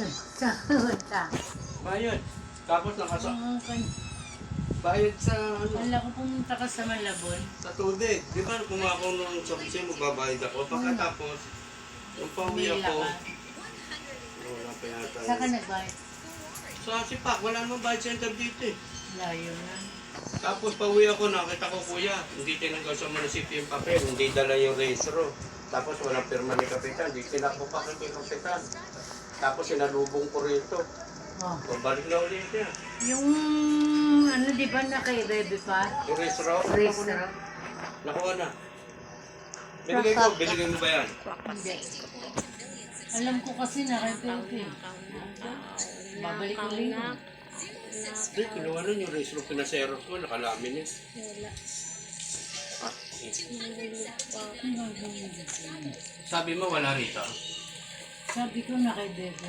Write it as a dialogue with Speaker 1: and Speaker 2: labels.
Speaker 1: Sa
Speaker 2: Bayad. Tapos nakasa...
Speaker 1: ang
Speaker 2: Bayad sa ano?
Speaker 1: wala ko pumunta ka sa Malabon.
Speaker 2: Sa tubig. Di ba kung ako nung sa kasi magbabayad ako. Pagkatapos, yung pauwi
Speaker 1: Umila
Speaker 2: ako,
Speaker 1: ka.
Speaker 2: wala pa yata.
Speaker 1: Saan ka nagbayad?
Speaker 2: Sa Sipak, wala namang bayad center dito eh.
Speaker 1: Layo na.
Speaker 2: Tapos pauwi ako, nakita ko kuya, hindi tinanggal sa munisipyo yung papel, hindi dala yung registro. Tapos walang pirma ni Kapitan, hindi tinakbo pa kay Kapitan. Tapos sinalubong ko rito.
Speaker 1: Oh.
Speaker 2: So, balik na ulit siya.
Speaker 1: Yung ano di ba na kay Bebe pa?
Speaker 2: Yung registro,
Speaker 1: Restaurant?
Speaker 2: nakuha na. Binigay mo ba yan?
Speaker 1: Hindi. Alam ko kasi na kay Bebe. Babalik ulit.
Speaker 2: Hindi, kinuha nun yung registro pinasero ko, nakalamin eh. Sabi mo wala rito?
Speaker 1: Sabi ko na kay Bebe.